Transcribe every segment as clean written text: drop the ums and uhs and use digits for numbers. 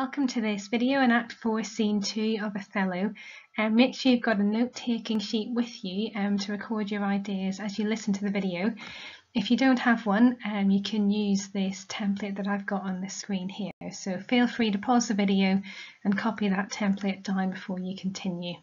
Welcome to this video in Act 4, Scene 2 of Othello. Make sure you've got a note-taking sheet with you to record your ideas as you listen to the video. If you don't have one, you can use this template that I've got on the screen here. So feel free to pause the video and copy that template down before you continue.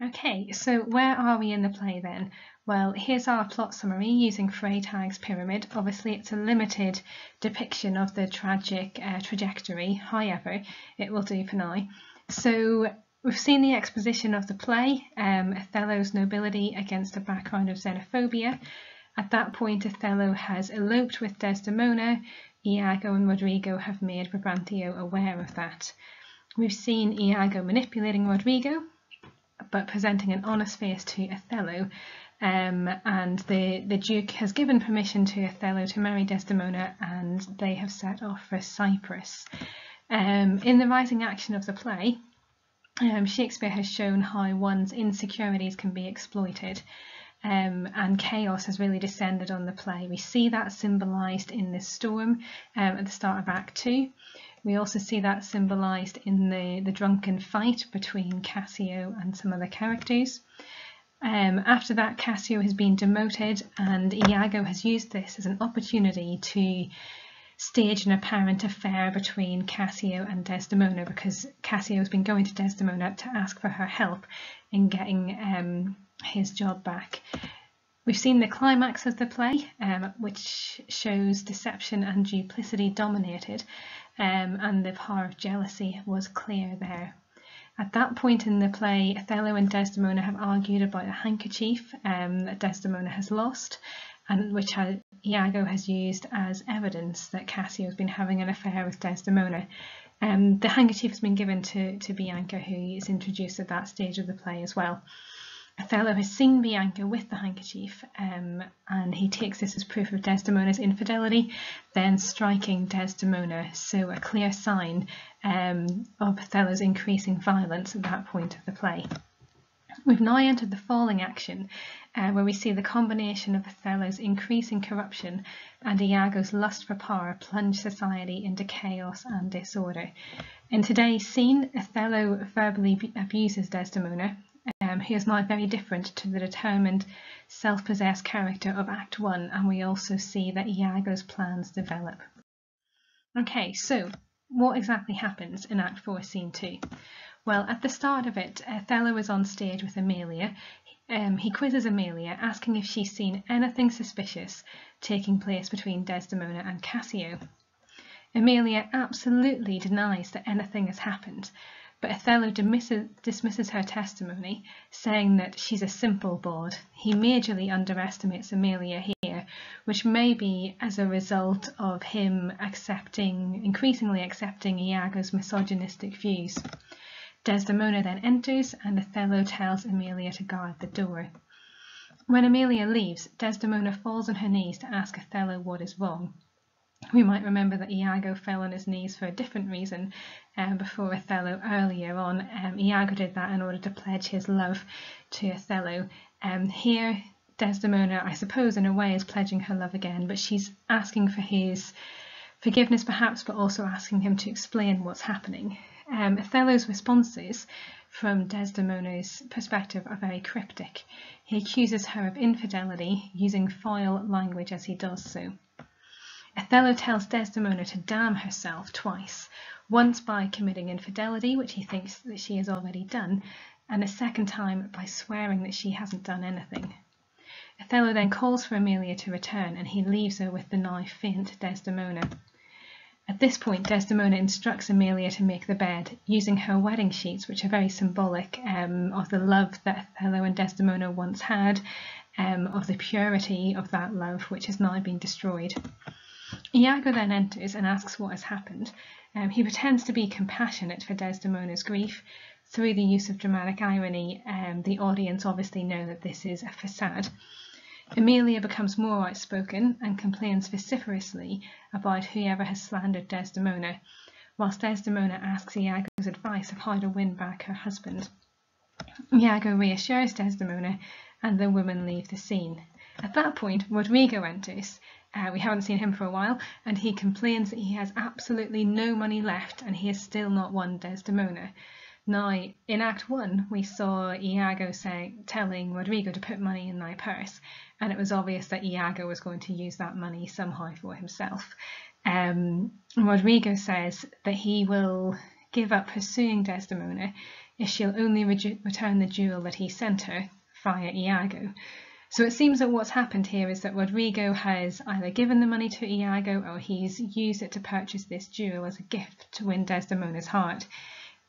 Okay, so where are we in the play then? Well, here's our plot summary using Freytag's pyramid. Obviously, it's a limited depiction of the tragic trajectory, however, it will do for now. So we've seen the exposition of the play, Othello's nobility against a background of xenophobia. At that point, Othello has eloped with Desdemona. Iago and Rodrigo have made Brabantio aware of that. We've seen Iago manipulating Rodrigo, but presenting an honest face to Othello, and the Duke has given permission to Othello to marry Desdemona, and they have set off for Cyprus. In the rising action of the play, Shakespeare has shown how one's insecurities can be exploited, and chaos has really descended on the play. We see that symbolised in the storm at the start of Act 2. We also see that symbolised in the drunken fight between Cassio and some other characters. After that, Cassio has been demoted, and Iago has used this as an opportunity to stage an apparent affair between Cassio and Desdemona, because Cassio has been going to Desdemona to ask for her help in getting his job back. We've seen the climax of the play, which shows deception and duplicity dominated, and the power of jealousy was clear there. At that point in the play, Othello and Desdemona have argued about a handkerchief that Desdemona has lost, and which Iago has used as evidence that Cassio has been having an affair with Desdemona. The handkerchief has been given to Bianca, who is introduced at that stage of the play as well. Othello has seen Bianca with the handkerchief, and he takes this as proof of Desdemona's infidelity, then striking Desdemona, so a clear sign of Othello's increasing violence at that point of the play. We've now entered the falling action, where we see the combination of Othello's increasing corruption and Iago's lust for power plunge society into chaos and disorder. In today's scene, Othello verbally abuses Desdemona, who is now very different to the determined, self-possessed character of Act 1, and we also see that Iago's plans develop. Okay, so what exactly happens in Act 4, Scene 2? Well, at the start of it, Othello is on stage with Emilia. He quizzes Emilia, asking if she's seen anything suspicious taking place between Desdemona and Cassio. Emilia absolutely denies that anything has happened, but Othello dismisses her testimony, saying that she's a simple bawd. He majorly underestimates Emilia here, which may be as a result of him increasingly accepting Iago's misogynistic views. Desdemona then enters, and Othello tells Emilia to guard the door. When Emilia leaves, Desdemona falls on her knees to ask Othello what is wrong. We might remember that Iago fell on his knees for a different reason before Othello earlier on. Iago did that in order to pledge his love to Othello. Here, Desdemona, I suppose in a way, is pledging her love again, but she's asking for his forgiveness perhaps, but also asking him to explain what's happening. Othello's responses from Desdemona's perspective are very cryptic. He accuses her of infidelity, using foul language as he does so. Othello tells Desdemona to damn herself twice, once by committing infidelity, which he thinks that she has already done, and a second time by swearing that she hasn't done anything. Othello then calls for Emilia to return, and he leaves her with the now faint Desdemona. At this point, Desdemona instructs Emilia to make the bed, using her wedding sheets, which are very symbolic of the love that Othello and Desdemona once had, of the purity of that love, which has now been destroyed. Iago then enters and asks what has happened. He pretends to be compassionate for Desdemona's grief. Through the use of dramatic irony, the audience obviously know that this is a facade. Emilia becomes more outspoken and complains vociferously about whoever has slandered Desdemona, whilst Desdemona asks Iago's advice of how to win back her husband. Iago reassures Desdemona, and the women leave the scene. At that point, Rodrigo enters, We haven't seen him for a while, and he complains that he has absolutely no money left and he has still not won Desdemona. Now, in Act 1, we saw Iago telling Rodrigo to put money in thy purse, and it was obvious that Iago was going to use that money somehow for himself. Rodrigo says that he will give up pursuing Desdemona if she'll only return the jewel that he sent her via Iago. So it seems that what's happened here is that Rodrigo has either given the money to Iago or he's used it to purchase this jewel as a gift to win Desdemona's heart.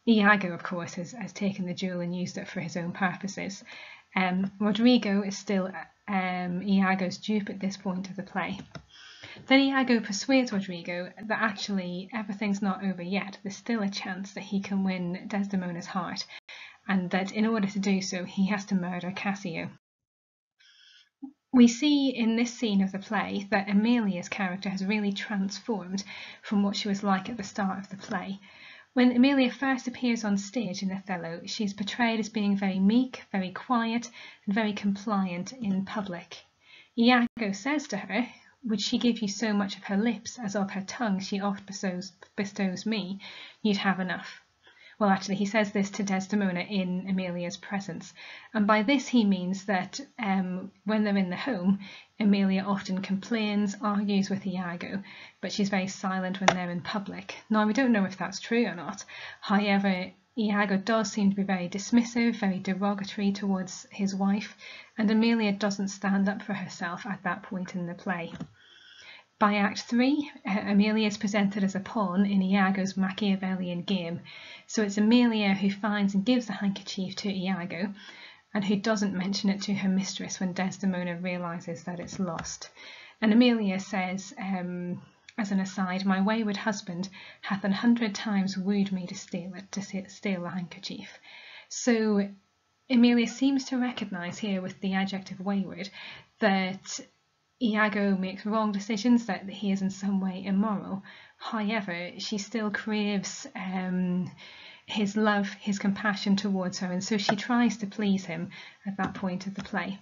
Iago, of course, has taken the jewel and used it for his own purposes. Rodrigo is still Iago's dupe at this point of the play. Then Iago persuades Rodrigo that actually everything's not over yet. There's still a chance that he can win Desdemona's heart, and that in order to do so, he has to murder Cassio. We see in this scene of the play that Emilia's character has really transformed from what she was like at the start of the play. When Emilia first appears on stage in Othello, she's portrayed as being very meek, very quiet, and very compliant in public. Iago says to her, "Would she give you so much of her lips as of her tongue she oft bestows me, you'd have enough." Well, actually, he says this to Desdemona in Emilia's presence, and by this he means that when they're in the home, Emilia often complains, argues with Iago, but she's very silent when they're in public. Now, we don't know if that's true or not. However, Iago does seem to be very dismissive, very derogatory towards his wife, and Emilia doesn't stand up for herself at that point in the play. By Act 3, Emilia is presented as a pawn in Iago's Machiavellian game. So it's Emilia who finds and gives the handkerchief to Iago, and who doesn't mention it to her mistress when Desdemona realises that it's lost. And Emilia says, as an aside, "My wayward husband hath 100 times wooed me to steal the handkerchief." So Emilia seems to recognise here with the adjective wayward that Iago makes wrong decisions, that he is in some way immoral. However, she still craves his love, his compassion towards her, and so she tries to please him at that point of the play.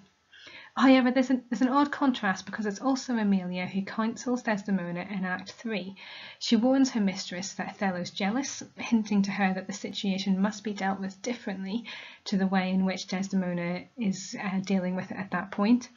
However, there's an odd contrast, because it's also Emilia who counsels Desdemona in Act 3. She warns her mistress that Othello's jealous, hinting to her that the situation must be dealt with differently to the way in which Desdemona is dealing with it at that point.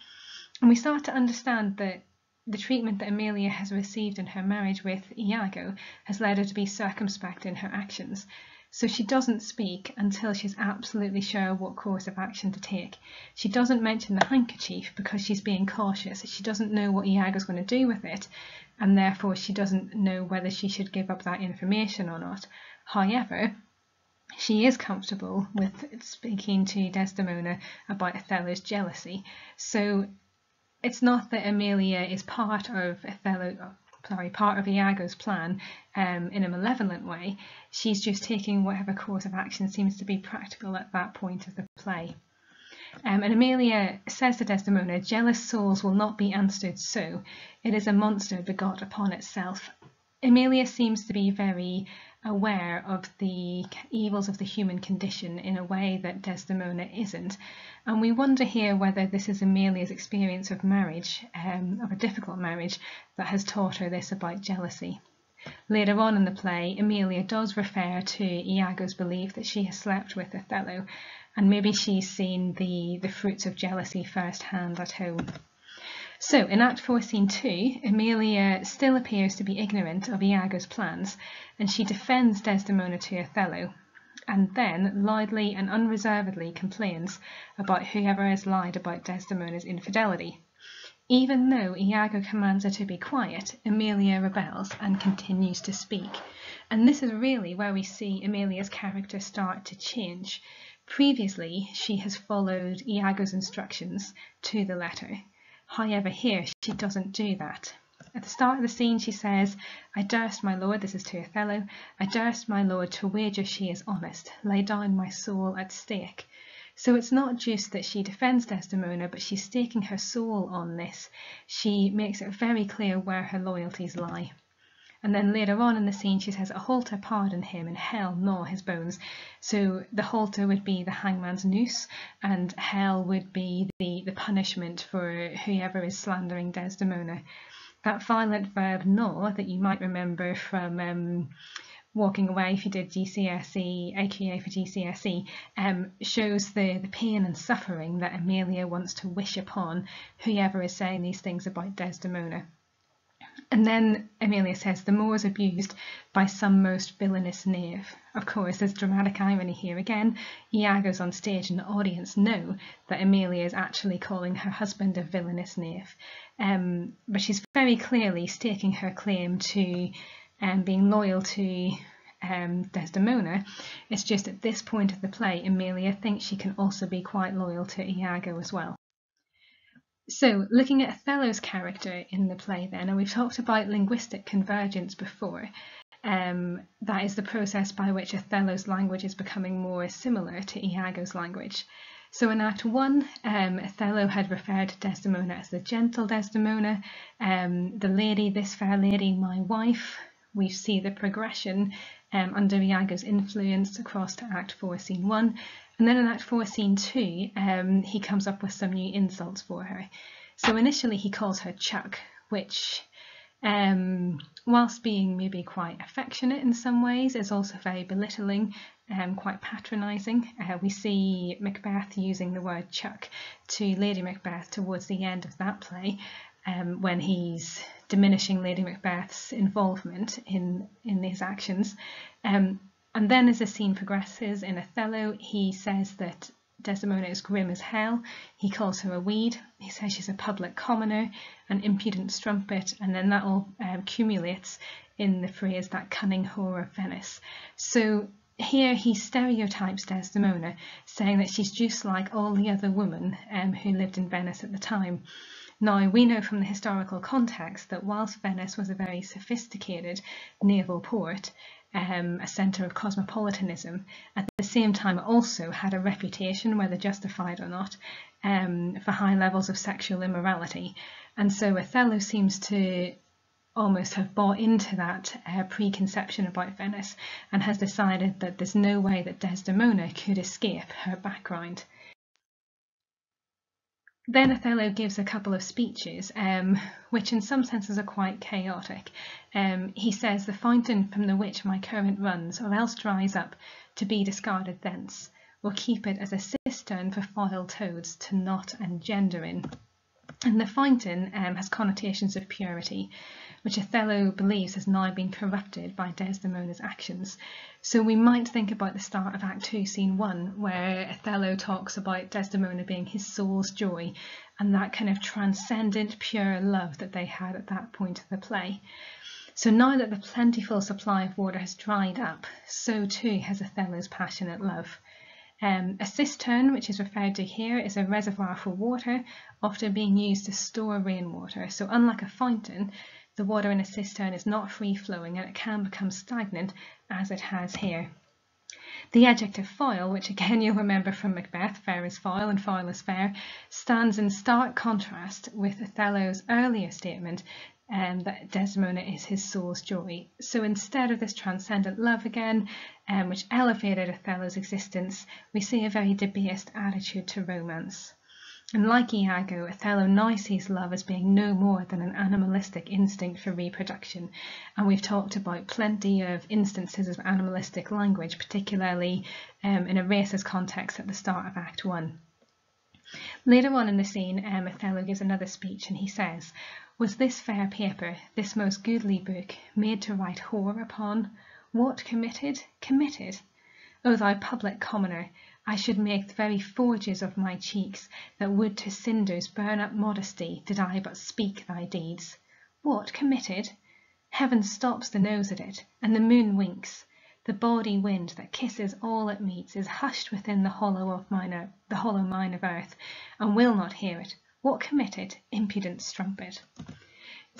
And we start to understand that the treatment that Emilia has received in her marriage with Iago has led her to be circumspect in her actions. So she doesn't speak until she's absolutely sure what course of action to take. She doesn't mention the handkerchief because she's being cautious. She doesn't know what Iago's going to do with it, and therefore she doesn't know whether she should give up that information or not. However, she is comfortable with speaking to Desdemona about Othello's jealousy. So it's not that Emilia is part of Iago's plan in a malevolent way. She's just taking whatever course of action seems to be practical at that point of the play. And Emilia says to Desdemona, "Jealous souls will not be answered so. It is a monster begot upon itself." Emilia seems to be very aware of the evils of the human condition in a way that Desdemona isn't. And we wonder here whether this is Emilia's experience of marriage, of a difficult marriage, that has taught her this about jealousy. Later on in the play, Emilia does refer to Iago's belief that she has slept with Othello, and maybe she's seen the fruits of jealousy firsthand at home. So, in Act 4, Scene 2, Emilia still appears to be ignorant of Iago's plans, and she defends Desdemona to Othello, and then loudly and unreservedly complains about whoever has lied about Desdemona's infidelity. Even though Iago commands her to be quiet, Emilia rebels and continues to speak. And this is really where we see Emilia's character start to change. Previously, she has followed Iago's instructions to the letter. However, here she doesn't do that. At the start of the scene, she says, "I durst, my lord," this is to Othello, "I durst, my lord, to wager she is honest, lay down my soul at stake." So it's not just that she defends Desdemona, but she's staking her soul on this. She makes it very clear where her loyalties lie. And then later on in the scene, she says, "A halter pardon him, and hell gnaw his bones." So the halter would be the hangman's noose, and hell would be the punishment for whoever is slandering Desdemona. That violent verb nor that you might remember from walking away if you did GCSE, AQA for GCSE, shows the pain and suffering that Emilia wants to wish upon whoever is saying these things about Desdemona. And then Emilia says, the more is abused by some most villainous knave. Of course, there's dramatic irony here again. Iago's on stage and the audience know that Emilia is actually calling her husband a villainous knave. But she's very clearly staking her claim to being loyal to Desdemona. It's just at this point of the play, Emilia thinks she can also be quite loyal to Iago as well. So, looking at Othello's character in the play then, and we've talked about linguistic convergence before, that is the process by which Othello's language is becoming more similar to Iago's language. So in Act 1, Othello had referred to Desdemona as the gentle Desdemona, the lady, this fair lady, my wife. We see the progression under Iago's influence across to Act 4, Scene 1. And then in Act 4, Scene 2, he comes up with some new insults for her. So initially he calls her Chuck, which, whilst being maybe quite affectionate in some ways, is also very belittling, quite patronising. We see Macbeth using the word Chuck to Lady Macbeth towards the end of that play, when he's diminishing Lady Macbeth's involvement in these actions. And then as the scene progresses in Othello, he says that Desdemona is grim as hell. He calls her a weed. He says she's a public commoner, an impudent strumpet, and then that all accumulates in the phrase, that cunning whore of Venice. So here he stereotypes Desdemona, saying that she's just like all the other women who lived in Venice at the time. Now, we know from the historical context that whilst Venice was a very sophisticated naval port, a centre of cosmopolitanism, at the same time it also had a reputation, whether justified or not, for high levels of sexual immorality. And so Othello seems to almost have bought into that preconception about Venice and has decided that there's no way that Desdemona could escape her background. Then Othello gives a couple of speeches, which in some senses are quite chaotic. He says, the fountain from the which my current runs, or else dries up, to be discarded thence, or keep it as a cistern for foul toads to knot and gender in. And the fountain has connotations of purity, which Othello believes has now been corrupted by Desdemona's actions. So we might think about the start of Act 2, Scene 1, where Othello talks about Desdemona being his soul's joy, and that kind of transcendent, pure love that they had at that point of the play. So now that the plentiful supply of water has dried up, so too has Othello's passionate love. A cistern, which is referred to here, is a reservoir for water, often being used to store rainwater. So unlike a fountain, the water in a cistern is not free-flowing and it can become stagnant, as it has here. The adjective foul, which again you'll remember from Macbeth, fair is foul and foul is fair, stands in stark contrast with Othello's earlier statement that Desdemona is his soul's joy. So instead of this transcendent love again, which elevated Othello's existence, we see a very debased attitude to romance. And like Iago, Othello now sees love as being no more than an animalistic instinct for reproduction. And we've talked about plenty of instances of animalistic language, particularly in a racist context at the start of Act 1. Later on in the scene, Othello gives another speech and he says, was this fair paper, this most goodly book, made to write whore upon? What committed? Committed? O thou public commoner, I should make the very forges of my cheeks that would to cinders burn up modesty, did I but speak thy deeds. What committed? Heaven stops the nose at it, and the moon winks. The bawdy wind that kisses all it meets is hushed within the hollow mine of earth, and will not hear it. What committed? Impudent strumpet.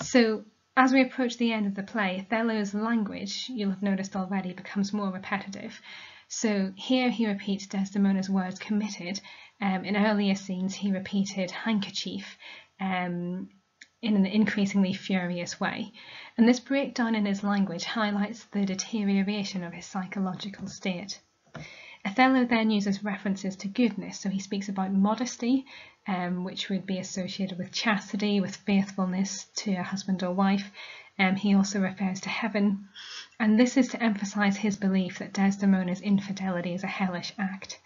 So, as we approach the end of the play, Othello's language, you'll have noticed already, becomes more repetitive. So here he repeats Desdemona's words committed. In earlier scenes he repeated handkerchief in an increasingly furious way. And this breakdown in his language highlights the deterioration of his psychological state. Othello then uses references to goodness, so he speaks about modesty, which would be associated with chastity, with faithfulness to a husband or wife. He also refers to heaven, and this is to emphasize his belief that Desdemona's infidelity is a hellish act.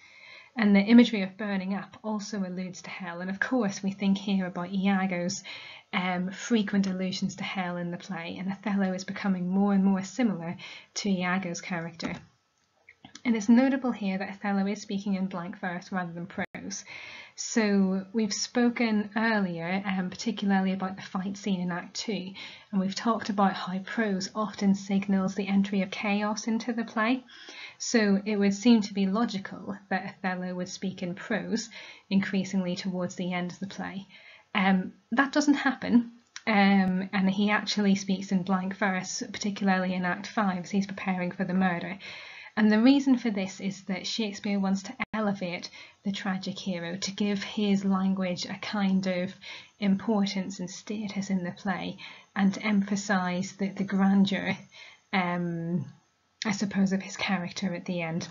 And the imagery of burning up also alludes to hell, and of course we think here about Iago's frequent allusions to hell in the play, and Othello is becoming more and more similar to Iago's character. And it's notable here that Othello is speaking in blank verse rather than prose. So we've spoken earlier, particularly about the fight scene in Act 2, and we've talked about how prose often signals the entry of chaos into the play. So it would seem to be logical that Othello would speak in prose increasingly towards the end of the play. That doesn't happen, and he actually speaks in blank verse, particularly in Act 5 as he's preparing for the murder. And the reason for this is that Shakespeare wants to elevate the tragic hero, to give his language a kind of importance and status in the play, and to emphasise the grandeur, I suppose, of his character at the end.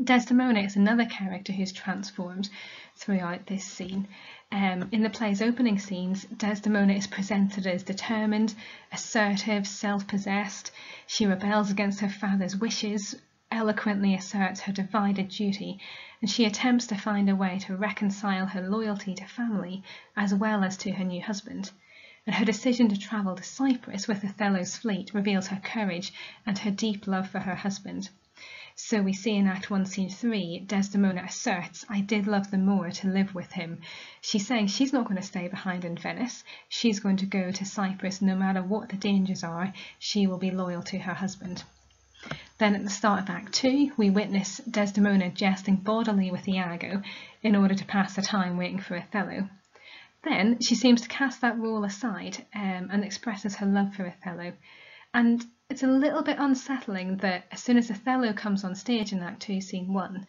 Desdemona is another character who's transformed throughout this scene. In the play's opening scenes, Desdemona is presented as determined, assertive, self-possessed. She rebels against her father's wishes, eloquently asserts her divided duty, and she attempts to find a way to reconcile her loyalty to family as well as to her new husband. And her decision to travel to Cyprus with Othello's fleet reveals her courage and her deep love for her husband. So we see in Act 1, Scene 3, Desdemona asserts, "I did love the Moor to live with him." She's saying she's not going to stay behind in Venice. She's going to go to Cyprus no matter what the dangers are. She will be loyal to her husband. Then at the start of Act 2, we witness Desdemona jesting bodily with Iago in order to pass the time waiting for Othello. Then she seems to cast that role aside and expresses her love for Othello. And it's a little bit unsettling that as soon as Othello comes on stage in Act 2, Scene 1,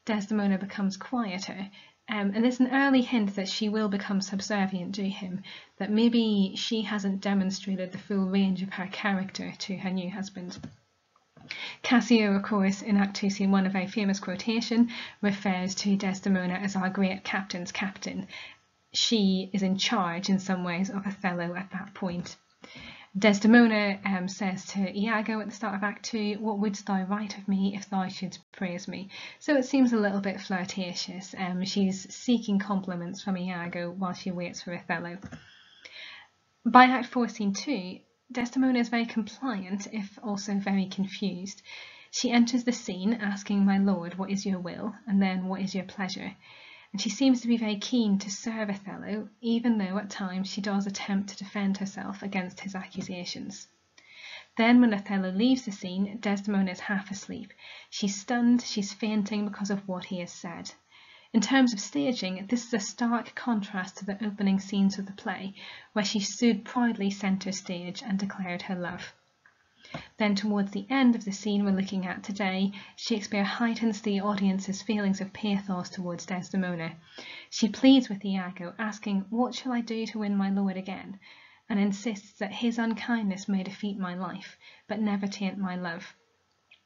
Desdemona becomes quieter. And there's an early hint that she will become subservient to him, that maybe she hasn't demonstrated the full range of her character to her new husband. Cassio, of course, in Act 2, Scene 1, a very famous quotation, refers to Desdemona as our great captain's captain. She is in charge in some ways of Othello at that point. Desdemona says to Iago at the start of Act 2, "What wouldst thou write of me if thou shouldst praise me?" So it seems a little bit flirtatious. She's seeking compliments from Iago while she waits for Othello. By Act 4, Scene 2, Desdemona is very compliant, if also very confused. She enters the scene asking, "My lord, what is your will?" and then, "What is your pleasure?" And she seems to be very keen to serve Othello, even though at times she does attempt to defend herself against his accusations. Then when Othello leaves the scene, Desdemona is half asleep. She's stunned, she's fainting because of what he has said. In terms of staging, this is a stark contrast to the opening scenes of the play, where she stood proudly centre stage and declared her love. Then towards the end of the scene we're looking at today, Shakespeare heightens the audience's feelings of pathos towards Desdemona. She pleads with Iago, asking, "What shall I do to win my lord again?" and insists that his unkindness may defeat my life, but never taint my love.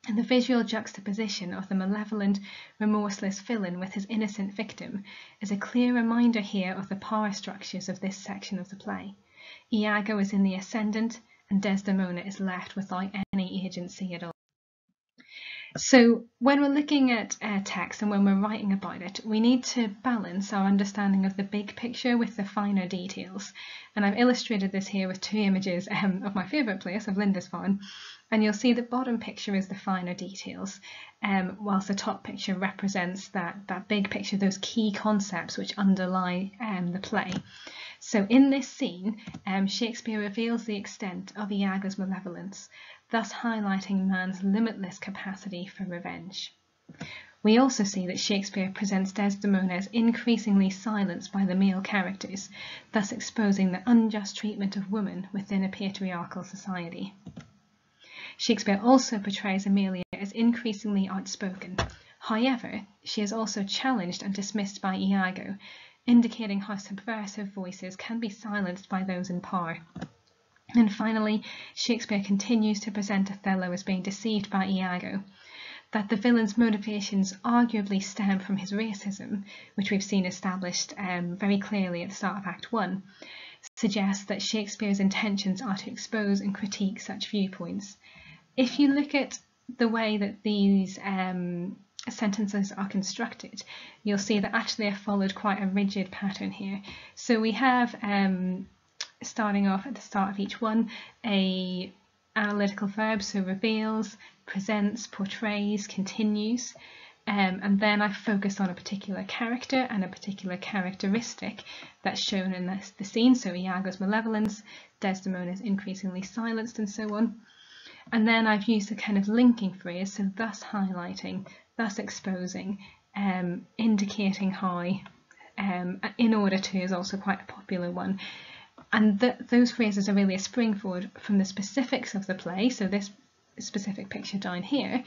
And the visual juxtaposition of the malevolent, remorseless villain with his innocent victim is a clear reminder here of the power structures of this section of the play. Iago is in the ascendant, and Desdemona is left without any agency at all. So when we're looking at text and when we're writing about it, we need to balance our understanding of the big picture with the finer details. And I've illustrated this here with two images of my favourite place, of Lindisfarne, and you'll see the bottom picture is the finer details, whilst the top picture represents that big picture, those key concepts which underlie the play. So in this scene, Shakespeare reveals the extent of Iago's malevolence, thus highlighting man's limitless capacity for revenge. We also see that Shakespeare presents Desdemona as increasingly silenced by the male characters, thus exposing the unjust treatment of women within a patriarchal society. Shakespeare also portrays Emilia as increasingly outspoken. However, she is also challenged and dismissed by Iago, indicating how subversive voices can be silenced by those in power. And finally, Shakespeare continues to present Othello as being deceived by Iago. that the villain's motivations arguably stem from his racism, which we've seen established very clearly at the start of Act 1, suggests that Shakespeare's intentions are to expose and critique such viewpoints. If you look at the way that these sentences are constructed, you'll see that actually I've followed quite a rigid pattern here. So we have, starting off at the start of each one, a analytical verb, so reveals, presents, portrays, continues, and then I focus on a particular character and a particular characteristic that's shown in the scene, so Iago's malevolence, Desdemona's increasingly silenced, and so on. And then I've used a kind of linking phrase, so thus highlighting, thus exposing, indicating how, in order to is also quite a popular one. And those phrases are really a springboard from the specifics of the play, so this specific picture down here,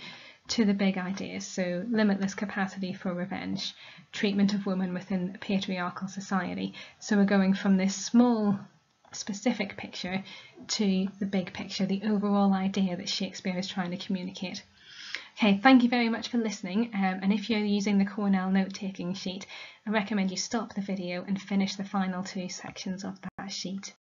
to the big ideas, so limitless capacity for revenge, treatment of women within a patriarchal society. So we're going from this small specific picture to the big picture, the overall idea that Shakespeare is trying to communicate. Okay, thank you very much for listening, and if you're using the Cornell note-taking sheet, I recommend you stop the video and finish the final 2 sections of that sheet.